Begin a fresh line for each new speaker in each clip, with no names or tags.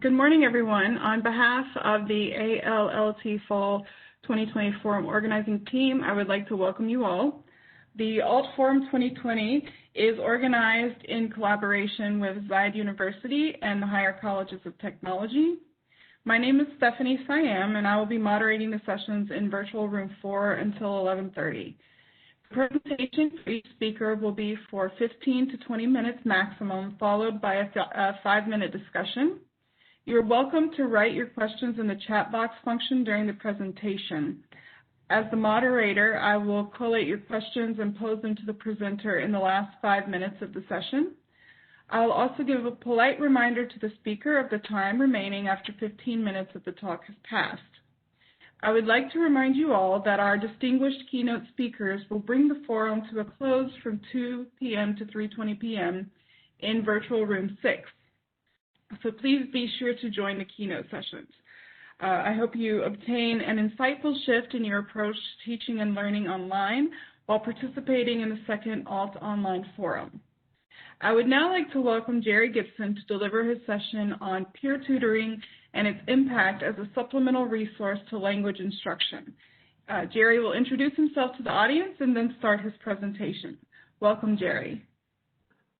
Good morning, everyone. On behalf of the ALLT Fall 2020 Forum Organizing Team, I would like to welcome you all. The ALLT Forum 2020 is organized in collaboration with Zayed University and the Higher Colleges of Technology. My name is Stephanie Siam, and I will be moderating the sessions in Virtual Room 4 until 11:30. The presentation for each speaker will be for 15 to 20 minutes maximum, followed by a 5-minute discussion. You're welcome to write your questions in the chat box function during the presentation. As the moderator, I will collate your questions and pose them to the presenter in the last 5 minutes of the session. I'll also give a polite reminder to the speaker of the time remaining after 15 minutes of the talk has passed. I would like to remind you all that our distinguished keynote speakers will bring the forum to a close from 2 p.m. to 3:20 p.m. in Virtual Room 6. So please be sure to join the keynote sessions. I hope you obtain an insightful shift in your approach to teaching and learning online while participating in the second ALLT Online Forum. I would now like to welcome Gerry Gibson to deliver his session on peer tutoring and its impact as a supplemental resource to language instruction. Gerry will introduce himself to the audience and then start his presentation. Welcome, Gerry.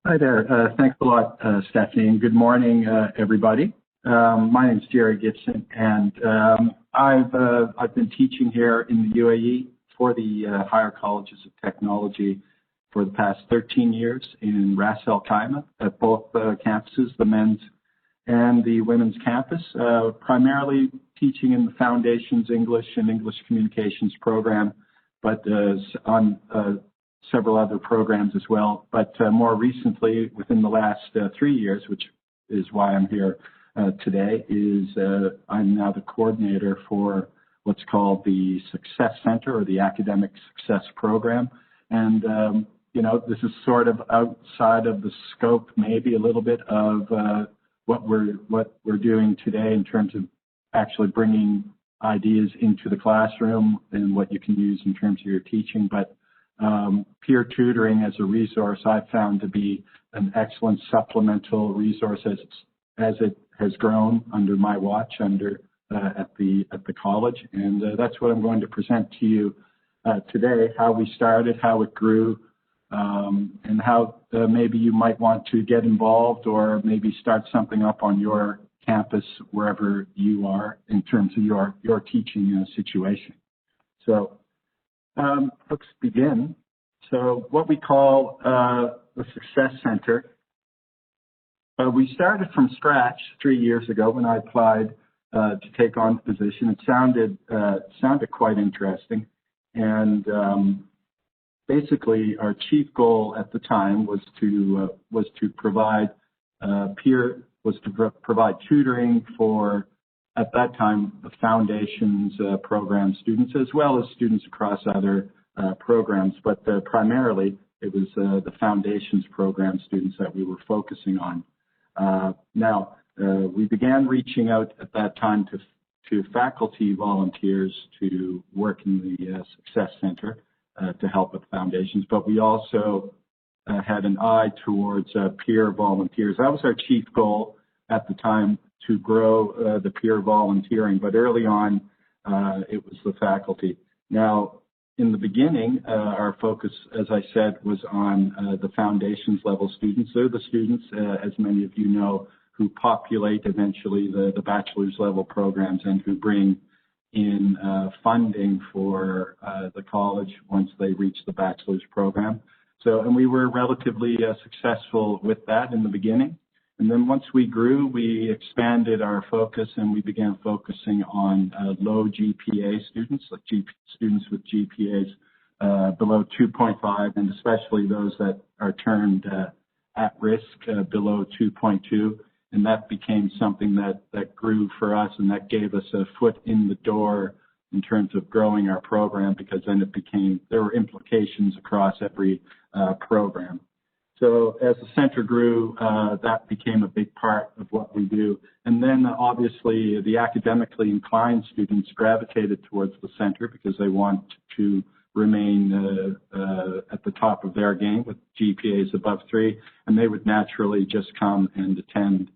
Hi there. Thanks a lot, Stephanie, and good morning, everybody. My name is Gerry Gibson, and I've been teaching here in the UAE for the Higher Colleges of Technology for the past 13 years in Ras Al Khaimah at both campuses, the men's and the women's campus, primarily teaching in the Foundations English and English Communications program, but on several other programs as well. But more recently, within the last 3 years, which is why I'm here today, I'm now the coordinator for what's called the Success Center, or the Academic Success Program. And you know, this is sort of outside of the scope, maybe a little bit of what we're doing today in terms of actually bringing ideas into the classroom and what you can use in terms of your teaching. But peer tutoring as a resource I've found to be an excellent supplemental resource as it has grown under my watch at the college, and that's what I'm going to present to you today: how we started, how it grew, and how maybe you might want to get involved or maybe start something up on your campus wherever you are in terms of your teaching situation. So let's begin. So what we call the Success Center, we started from scratch 3 years ago when I applied to take on the position. It sounded quite interesting, and basically, our chief goal at the time was to provide provide tutoring for, at that time, the Foundations program students, as well as students across other programs. But primarily, it was the Foundations program students that we were focusing on. Now, we began reaching out at that time to faculty volunteers to work in the Success Center to help with Foundations, but we also had an eye towards peer volunteers. That was our chief goal at the time, to grow the peer volunteering, but early on it was the faculty. Now, in the beginning, our focus, as I said, was on the Foundations level students. They're the students, as many of you know, who populate eventually the bachelor's level programs and who bring in funding for the college once they reach the bachelor's program. So, and we were relatively successful with that in the beginning. And then once we grew, we expanded our focus and we began focusing on low GPA students, like students with GPAs below 2.5, and especially those that are termed at risk below 2.2. And that became something that grew for us, and that gave us a foot in the door in terms of growing our program, because then there were implications across every program. So as the center grew, that became a big part of what we do. And then obviously the academically inclined students gravitated towards the center because they want to remain at the top of their game with GPAs above 3, and they would naturally just come and attend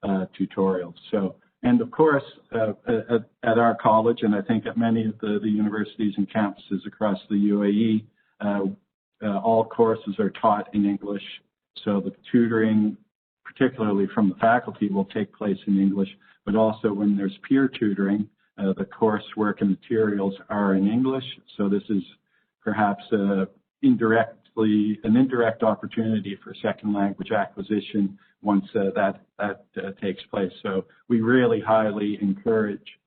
tutorials. So, and of course, at our college, and I think at many of the universities and campuses across the UAE, all courses are taught in English. So the tutoring, particularly from the faculty, will take place in English, but also when there's peer tutoring, the coursework and materials are in English. So this is perhaps an indirect opportunity for second language acquisition once that takes place. So we really highly encourage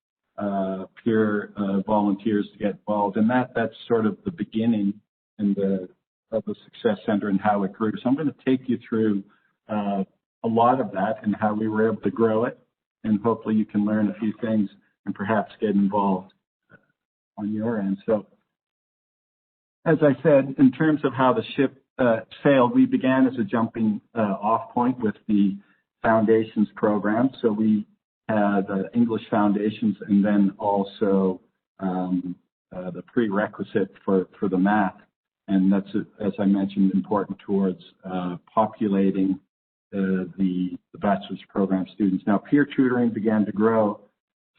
peer volunteers to get involved, and that's sort of the beginning of the Success Center and how it grew. So I'm going to take you through a lot of that and how we were able to grow it, and hopefully you can learn a few things and perhaps get involved on your end. So as I said, in terms of how the ship sailed, we began as a jumping off point with the Foundations program. So we had English Foundations and then also the prerequisite for the math. And that's, as I mentioned, important towards populating the bachelor's program students. Now, peer tutoring began to grow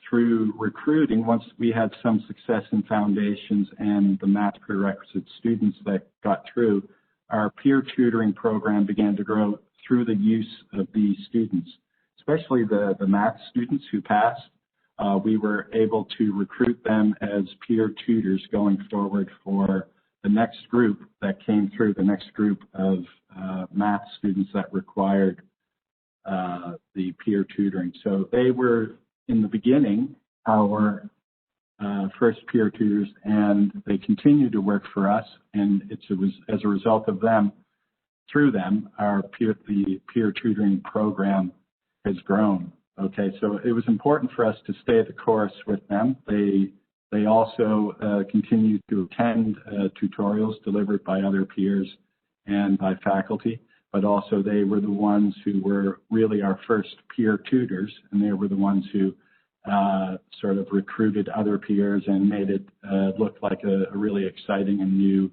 through recruiting. Once we had some success in Foundations and the math prerequisite students that got through, our peer tutoring program began to grow through the use of these students, especially the math students who passed. We were able to recruit them as peer tutors going forward for the next group that came through, the next group of math students that required the peer tutoring. So they were, in the beginning, our first peer tutors, and they continue to work for us, and it was as a result of them, through them, the peer tutoring program has grown. Okay, so it was important for us to stay the course with them. They also continue to attend tutorials delivered by other peers and by faculty, but also they were the ones who were really our first peer tutors, and they were the ones who sort of recruited other peers and made it look like a really exciting and new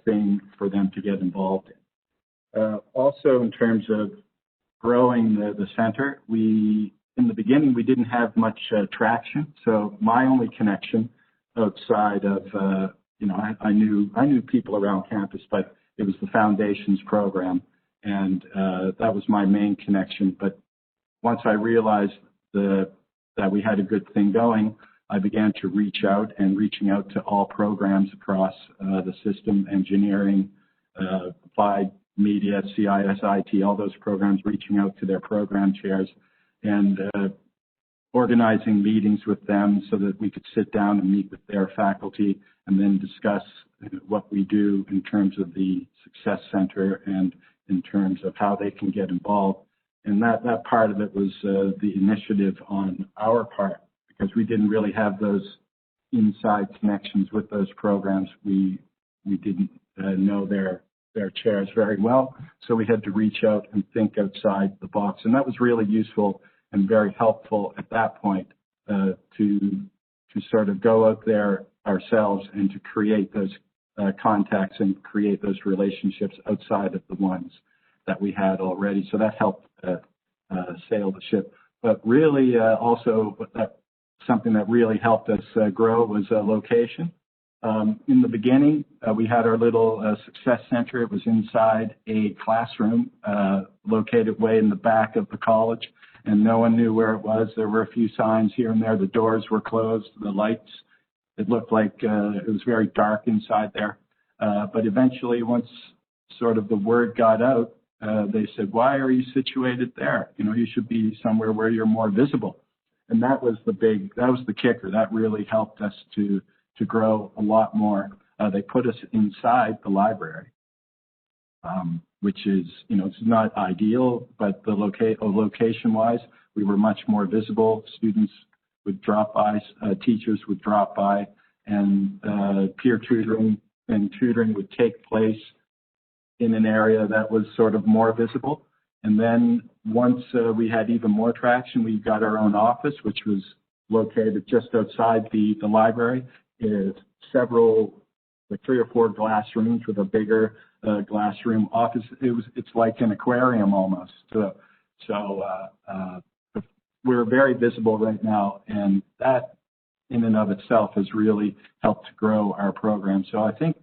thing for them to get involved in. Also, in terms of growing the center, in the beginning, we didn't have much traction. So my only connection outside of, I knew people around campus, but it was the Foundations program, and that was my main connection. But once I realized that we had a good thing going, I began to reaching out to all programs across the system, engineering, applied media, CIS, IT, all those programs, reaching out to their program chairs and organizing meetings with them so that we could sit down and meet with their faculty and then discuss what we do in terms of the Success Center and in terms of how they can get involved. And that part of it was the initiative on our part, because we didn't really have those inside connections with those programs. We didn't know their chairs very well, so we had to reach out and think outside the box. And that was really useful and very helpful at that point to sort of go out there ourselves and to create those contacts and create those relationships outside of the ones that we had already. So that helped sail the ship. But really also something that really helped us grow was location. In the beginning, we had our little Success Center. It was inside a classroom located way in the back of the college, and no one knew where it was. There were a few signs here and there. The doors were closed, the lights. It looked like it was very dark inside there. But eventually, once sort of the word got out, they said, "Why are you situated there? You should be somewhere where you're more visible." And that was the kicker. That really helped us to grow a lot more. They put us inside the library, which is, it's not ideal, but the location-wise, we were much more visible. Students would drop by, teachers would drop by, and peer tutoring and tutoring would take place in an area that was sort of more visible. And then once we had even more traction, we got our own office, which was located just outside the library. It's 3 or 4 glass rooms with a bigger glass room office. It's like an aquarium almost. So we're very visible right now, and that in and of itself has really helped to grow our program. So I think,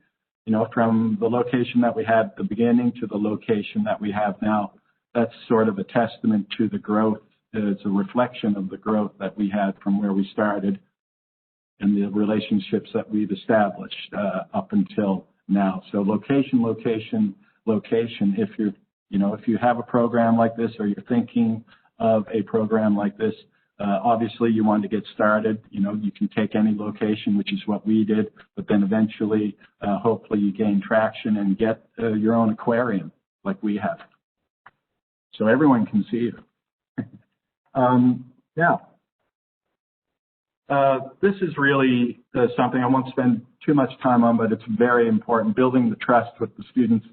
from the location that we had at the beginning to the location that we have now, that's sort of a testament to the growth. It's a reflection of the growth that we had from where we started and the relationships that we've established up until now. So location. If you have a program like this, or you're thinking of a program like this, obviously you want to get started. You can take any location, which is what we did, but then eventually, hopefully you gain traction and get your own aquarium like we have. So everyone can see you. This is really something I won't spend too much time on, but it's very important, building the trust with the students.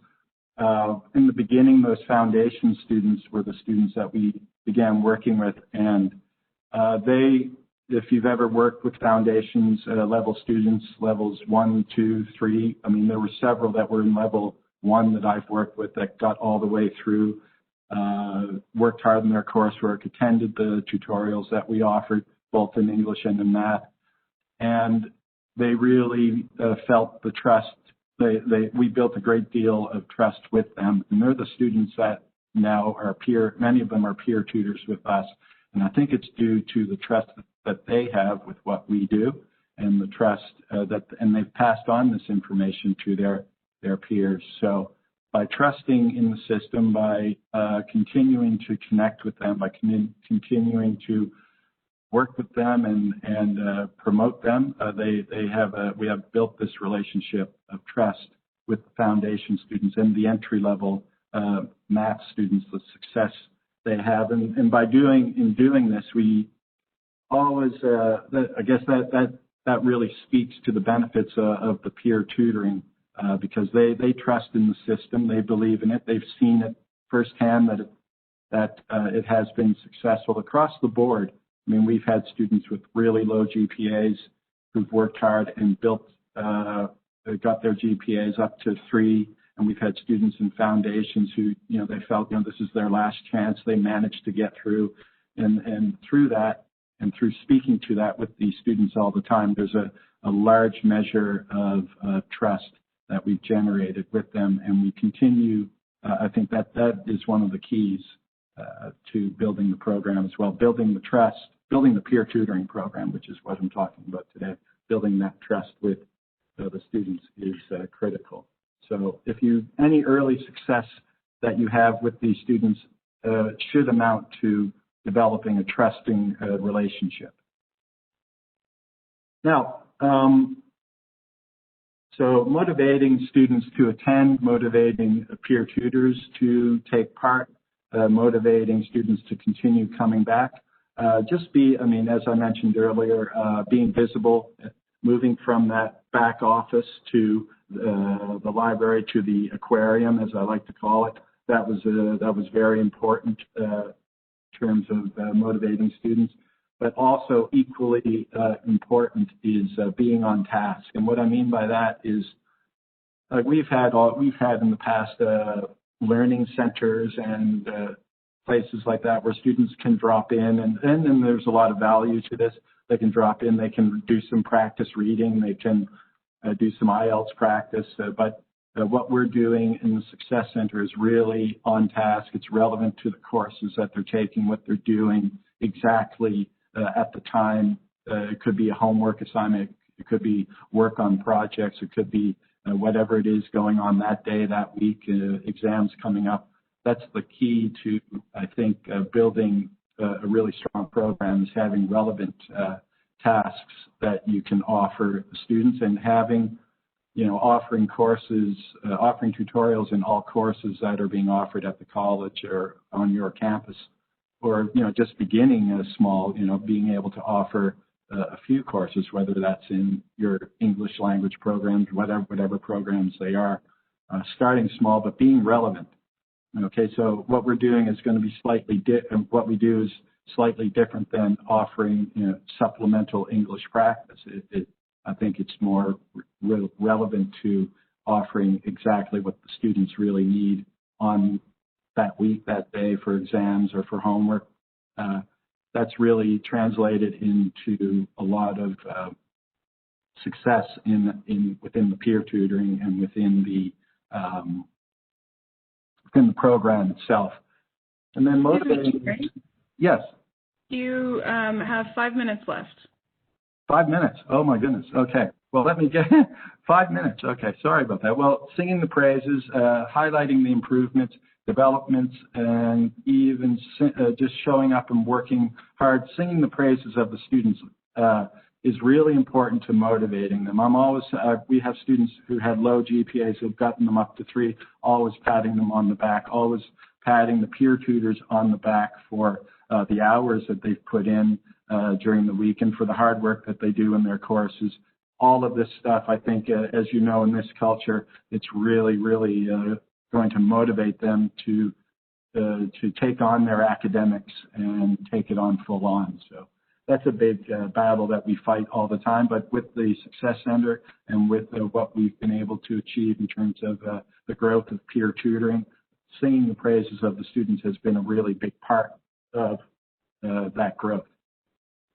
In the beginning, those foundation students were the students that we began working with, and if you've ever worked with foundations level students, levels 1, 2, 3, there were several that were in level 1 that I've worked with that got all the way through, worked hard in their coursework, attended the tutorials that we offered, both in English and in math, and they really felt the trust. We built a great deal of trust with them, and they're the students that now are many of them are peer tutors with us, and I think it's due to the trust that they have with what we do, and the trust and they've passed on this information to their peers. So by trusting in the system, by continuing to connect with them, by continuing to work with them and promote them, we have built this relationship of trust with the foundation students and the entry-level math students, the success they have. And by doing this, we always, I guess that really speaks to the benefits of the peer tutoring, because they trust in the system, they believe in it, they've seen it firsthand that it has been successful across the board. We've had students with really low GPAs who've worked hard and got their GPAs up to 3, and we've had students in foundations who, they felt, this is their last chance. They managed to get through, and through that, and through speaking to that with these students all the time, there's a large measure of trust that we've generated with them, and we continue. I think that is one of the keys to building the program as well, building the trust, building the peer tutoring program, which is what I'm talking about today. Building that trust with the students is critical. So any early success that you have with these students should amount to developing a trusting relationship. Now, so motivating students to attend, motivating peer tutors to take part, motivating students to continue coming back. As I mentioned earlier, being visible, moving from that back office to the library to the aquarium, as I like to call it. That was very important in terms of motivating students. But also equally important is being on task. And what I mean by that is we've had in the past learning centers and places like that where students can drop in, and there's a lot of value to this. They can drop in, they can do some practice reading, they can do some IELTS practice, but what we're doing in the Success Center is really on task. It's relevant to the courses that they're taking, what they're doing exactly at the time. It could be a homework assignment, it could be work on projects, it could be whatever it is going on that day, that week, exams coming up. That's the key to, I think, building a really strong program, is having relevant tasks that you can offer the students, and having, offering courses, offering tutorials in all courses that are being offered at the college or on your campus, or, just beginning a small, being able to offer a few courses, whether that's in your English language programs, whatever programs they are, starting small, but being relevant. Okay, so what we're doing is going to be what we do is slightly different than offering, supplemental English practice. I think it's more relevant to offering exactly what the students really need on that week, that day for exams or for homework. That's really translated into a lot of success within the peer tutoring and within the program itself. And then motivating. Yes.
You have 5 minutes left.
5 minutes. Oh my goodness. Okay. Well, let me get 5 minutes. Okay. Sorry about that. Well, singing the praises, highlighting the improvements, developments, and even just showing up and working hard, singing the praises of the students is really important to motivating them. I'm always, we have students who had low GPAs who've gotten them up to 3, always patting them on the back, always patting the peer tutors on the back for the hours that they've put in during the week and for the hard work that they do in their courses. All of this stuff, I think, as you know, in this culture, it's really, really going to motivate them to take on their academics and take it on full on. So that's a big battle that we fight all the time. But with the Success Center and with what we've been able to achieve in terms of the growth of peer tutoring, singing the praises of the students has been a really big part of that growth.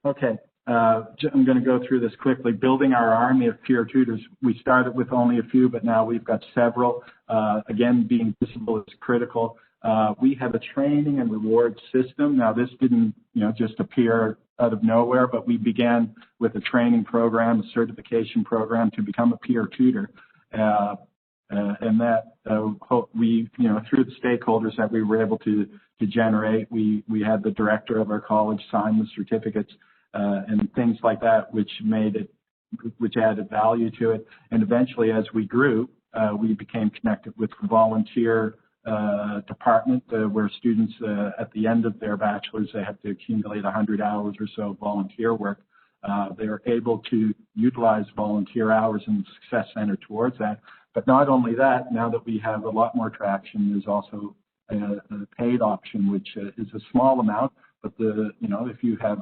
Okay, I'm going to go through this quickly. Building our army of peer tutors. We started with only a few, but now we've got several. Again, being visible is critical. We have a training and reward system. Now, this didn't, just appear out of nowhere, but we began with a training program, a certification program to become a peer tutor. And that we, through the stakeholders that we were able to generate, we had the director of our college sign the certificates and things like that, which added value to it. And eventually, as we grew, we became connected with the volunteer department where students at the end of their bachelor's, they have to accumulate 100 hours or so of volunteer work. They're able to utilize volunteer hours in the Success Center towards that. But not only that, now that we have a lot more traction, there's also a paid option, which is a small amount, but if you have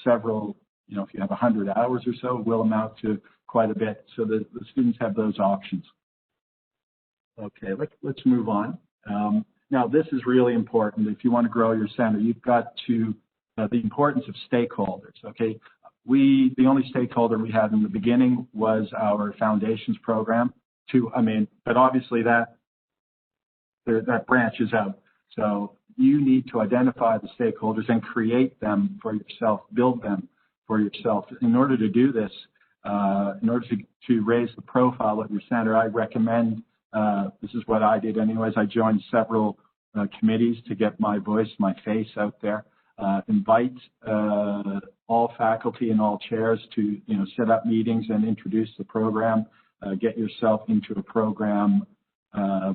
several, if you have 100 hours or so, it will amount to quite a bit. So the students have those options. Okay, let's move on. Now, this is really important. If you want to grow your center, you've got to, the importance of stakeholders, okay? The only stakeholder we had in the beginning was our foundations program, but obviously that branches out. So you need to identify the stakeholders and create them for yourself, build them for yourself. In order to do this, in order to raise the profile of your center, I recommend, this is what I did anyways, I joined several committees to get my voice, my face out there. Invite all faculty and all chairs to set up meetings and introduce the program. Get yourself into a program,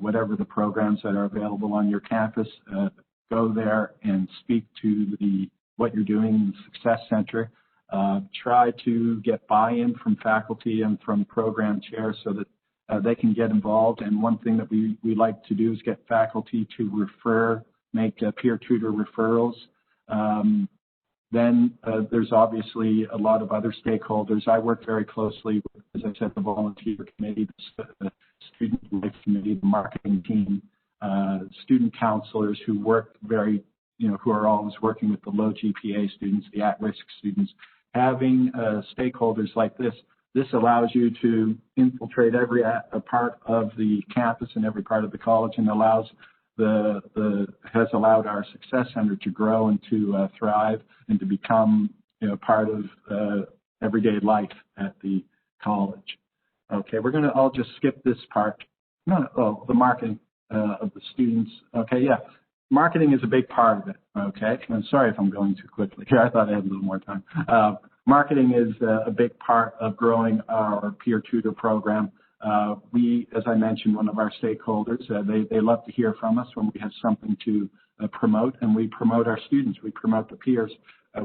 whatever the programs that are available on your campus. Go there and speak to what you're doing in the Success Center. Try to get buy-in from faculty and from program chairs so that they can get involved. And one thing that we like to do is get faculty to make peer tutor referrals. Then there's obviously a lot of other stakeholders. I work very closely with, as I said, the volunteer committee, the student life committee, the marketing team, student counselors who work who are always working with the low GPA students, the at-risk students. Having stakeholders like this allows you to infiltrate every part of the campus and every part of the college, and has allowed our Success Center to grow and to thrive and to become part of everyday life at the college. Okay, I'll just skip this part. The marketing of the students. Okay, yeah, marketing is a big part of it. Okay, I'm sorry if I'm going too quickly here. I thought I had a little more time. Marketing is a big part of growing our peer tutor program. We, as I mentioned, one of our stakeholders, they love to hear from us when we have something to promote, and we promote our students. We promote the peers.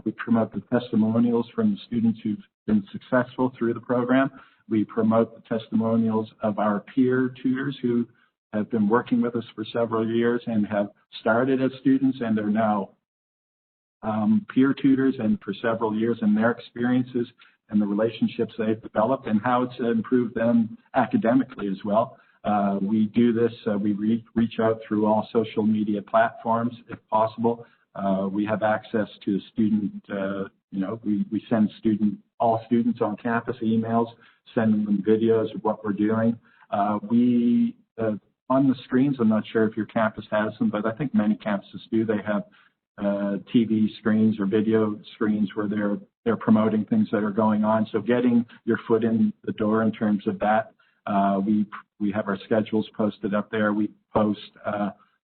We promote the testimonials from the students who've been successful through the program. We promote the testimonials of our peer tutors who have been working with us for several years and have started as students and are now peer tutors and for several years, and their experiences and the relationships they've developed and how it's improved them academically as well. We do this, we reach out through all social media platforms if possible. We have access to student, we send all students on campus emails, sending them videos of what we're doing. On the screens, I'm not sure if your campus has them, but I think many campuses do. They have TV screens or video screens where they're promoting things that are going on. So getting your foot in the door in terms of that, we have our schedules posted up there. We post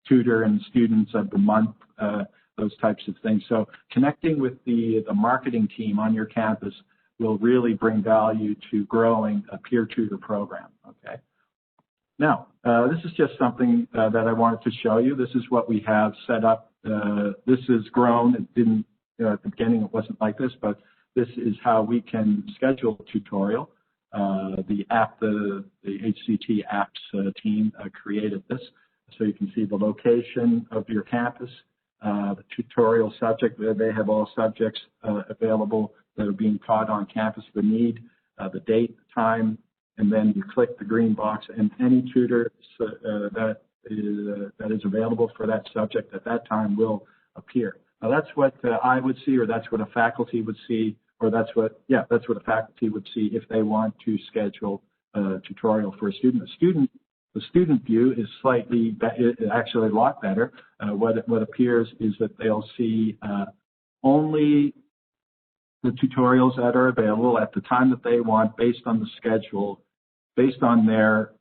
tutor and students of the month, those types of things. So connecting with the marketing team on your campus will really bring value to growing a peer tutor program. Okay. Now, this is just something that I wanted to show you. This is what we have set up. This has grown. It didn't, at the beginning it wasn't like this, but this is how we can schedule a tutorial. The HCT apps team created this. So you can see the location of your campus, the tutorial subject. They have all subjects available that are being taught on campus, the need, the date, the time, and then you click the green box, and any tutor that is available for that subject at that time will appear. Now that's what I would see, or that's what a faculty would see, or that's what a faculty would see if they want to schedule a tutorial for a student. The student view is actually a lot better. What appears is that they'll see only the tutorials that are available at the time that they want, based on the schedule, based on their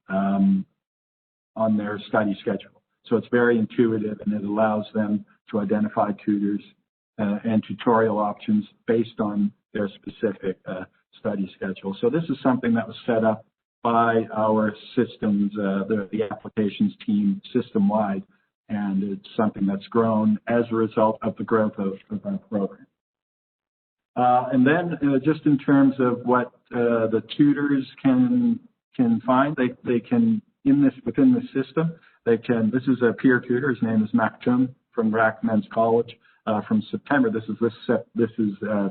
study schedule. So it's very intuitive, and it allows them to identify tutors and tutorial options based on their specific study schedule. So this is something that was set up by our systems, the applications team system-wide, and it's something that's grown as a result of the growth of our program. And then just in terms of what the tutors can find, they can, within this system, this is a peer tutor. His name is Maktoum from Trak Men's College. From September, this is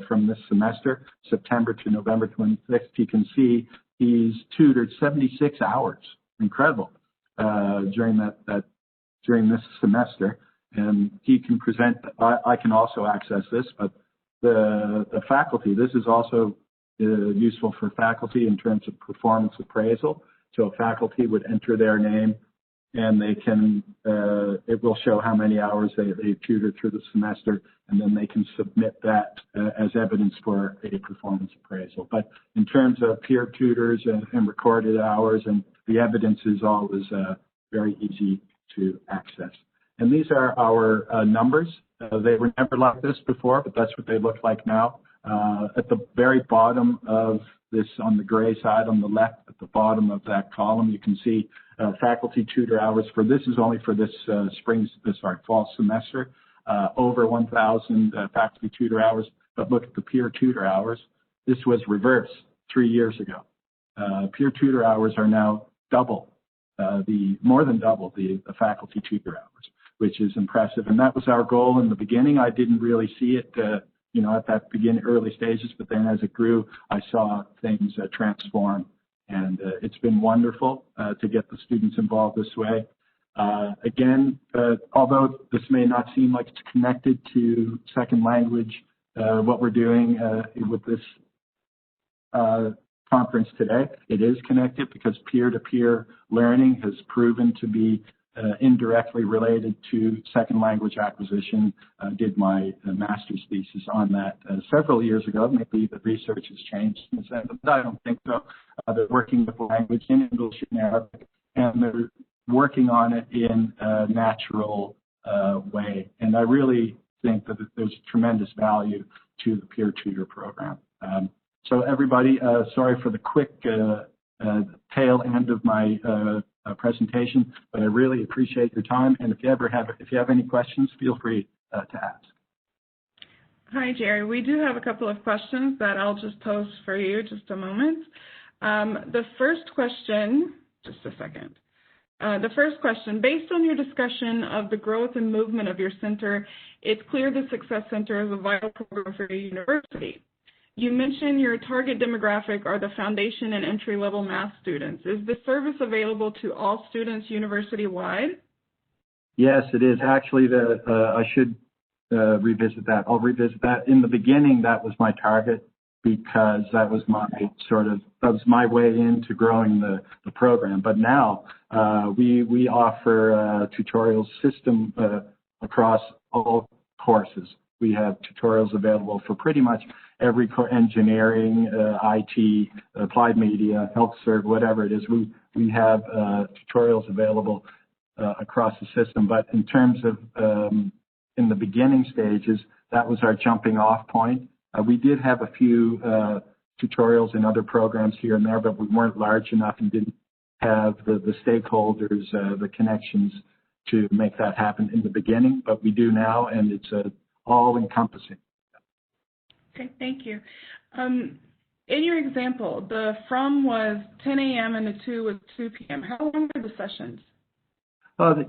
from this semester, September to November 26th. You can see he's tutored 76 hours. Incredible. During this semester, and he can present. I can also access this, but the faculty. This is also useful for faculty in terms of performance appraisal. So a faculty would enter their name, and they can, it will show how many hours they tutored through the semester, and then they can submit that as evidence for a performance appraisal. But in terms of peer tutors and recorded hours, and the evidence is always very easy to access. And these are our numbers. They were never like this before, but that's what they look like now. At the very bottom of this, on the gray side on the left, at the bottom of that column, you can see faculty tutor hours for this is only for this fall semester, over 1,000 faculty tutor hours. But look at the peer tutor hours. This was reversed 3 years ago. Peer tutor hours are now more than double the faculty tutor hours, which is impressive. And that was our goal in the beginning. I didn't really see it, at that early stages, but then as it grew, I saw things transform. And it's been wonderful to get the students involved this way. Again, although this may not seem like it's connected to second language, what we're doing with this conference today, it is connected, because peer-to-peer learning has proven to be indirectly related to second language acquisition. Did my master's thesis on that several years ago. Maybe the research has changed since then, but I don't think so. They're working with language in English and Arabic, and they're working on it in a natural way. And I really think that there's tremendous value to the peer tutor program. So everybody, sorry for the quick tail end of my presentation, but I really appreciate your time. And if you have any questions, feel free to ask.
Hi, Gerry. We do have a couple of questions that I'll just pose for you. Just a moment. The first question, just a second. The first question, based on your discussion of the growth and movement of your center, it's clear the Success Center is a vital program for your university. You mentioned your target demographic are the foundation and entry-level math students. Is this service available to all students university-wide?
Yes, it is. Actually, I should revisit that. I'll revisit that. In the beginning, that was my target because that was my way into growing the program. But now we offer a tutorial system across all courses. We have tutorials available for pretty much every engineering, IT, applied media, health serve, whatever it is. We have tutorials available across the system. But in terms of in the beginning stages, that was our jumping off point. We did have a few tutorials in other programs here and there, but we weren't large enough and didn't have the stakeholders, the connections to make that happen in the beginning. But we do now, and it's all-encompassing.
Okay, thank you. In your example, the from was 10 a.m. and the to was 2 p.m. How long were the sessions?
Those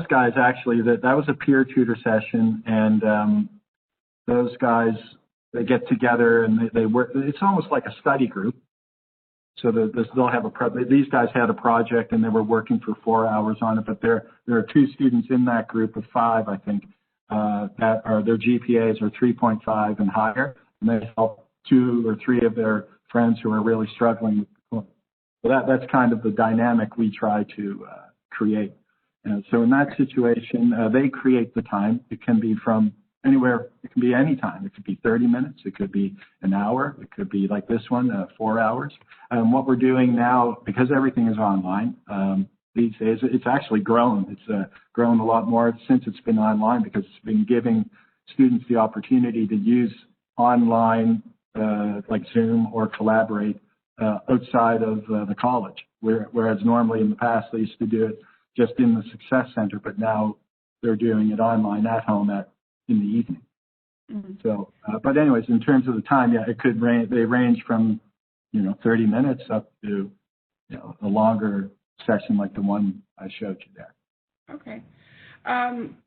guys actually, that was a peer tutor session, and those guys, they get together and they work. It's almost like a study group. So they'll have these guys had a project and they were working for 4 hours on it, but there are 2 students in that group of 5, I think, that are their GPAs are 3.5 and higher, and they help 2 or 3 of their friends who are really struggling. So that's kind of the dynamic we try to create. So in that situation, they create the time. It can be from anywhere. It can be any time. It could be 30 minutes. It could be an hour. It could be like this one, 4 hours. What we're doing now, because everything is online these days, it's actually grown. It's grown a lot more since it's been online because it's been giving students the opportunity to use online like Zoom or Collaborate outside of the college, whereas normally in the past they used to do it just in the Success Center, but now they're doing it online at home in the evening. Mm-hmm. So, but anyways, in terms of the time, yeah, it could range. They range from 30 minutes up to a longer session like the one I showed you there.
Okay.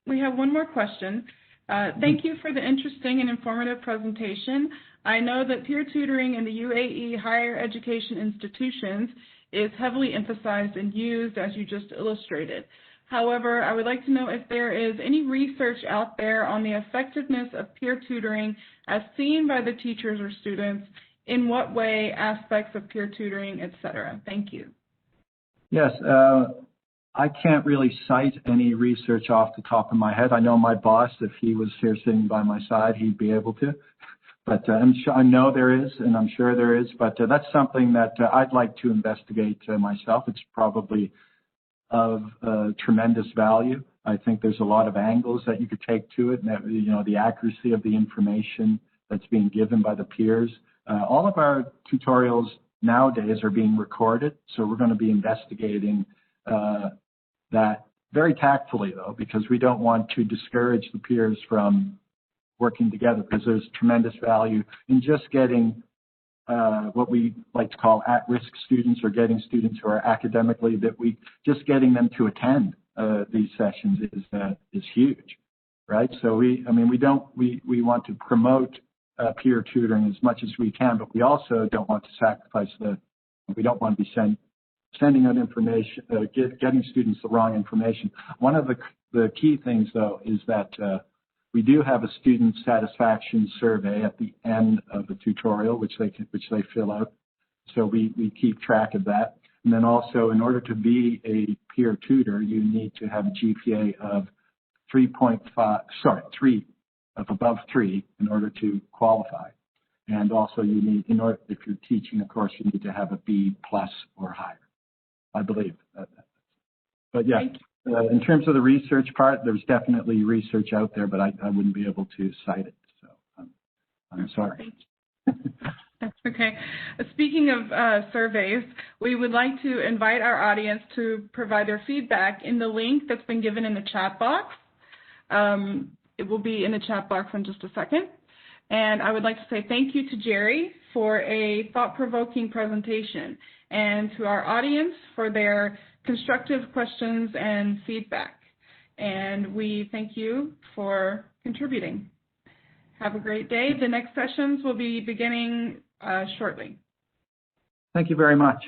We have one more question. Thank you for the interesting and informative presentation. I know that peer tutoring in the UAE higher education institutions is heavily emphasized and used, as you just illustrated. However, I would like to know if there is any research out there on the effectiveness of peer tutoring as seen by the teachers or students, in what way, aspects of peer tutoring, etc. Thank you.
Yes, I can't really cite any research off the top of my head. I know my boss, if he was here sitting by my side, he'd be able to. But I know there is, and I'm sure there is, but that's something that I'd like to investigate myself. It's probably of tremendous value. I think there's a lot of angles that you could take to it, and the accuracy of the information that's being given by the peers. All of our tutorials nowadays are being recorded, so we're going to be investigating that very tactfully, though, because we don't want to discourage the peers from working together, because there's tremendous value in just getting what we like to call at-risk students, or getting students who are academically a bit weak. Just getting them to attend these sessions is huge, right? So we want to promote peer tutoring as much as we can, but we also don't want to sacrifice we don't want to be sending out information, getting students the wrong information. One of the key things, though, is that we do have a student satisfaction survey at the end of the tutorial, which they fill out. So we keep track of that. And then also, in order to be a peer tutor, you need to have a GPA of 3 of above 3 in order to qualify. And also, you need, if you're teaching a course, you need to have a B+ or higher, I believe. But yeah. In terms of the research part, there's definitely research out there, but I wouldn't be able to cite it. So I'm sorry.
That's okay. Speaking of surveys, we would like to invite our audience to provide their feedback in the link that's been given in the chat box. It will be in the chat box in just a second. And I would like to say thank you to Gerry for a thought-provoking presentation, and to our audience for their constructive questions and feedback. And we thank you for contributing. Have a great day. The next sessions will be beginning shortly.
Thank you very much.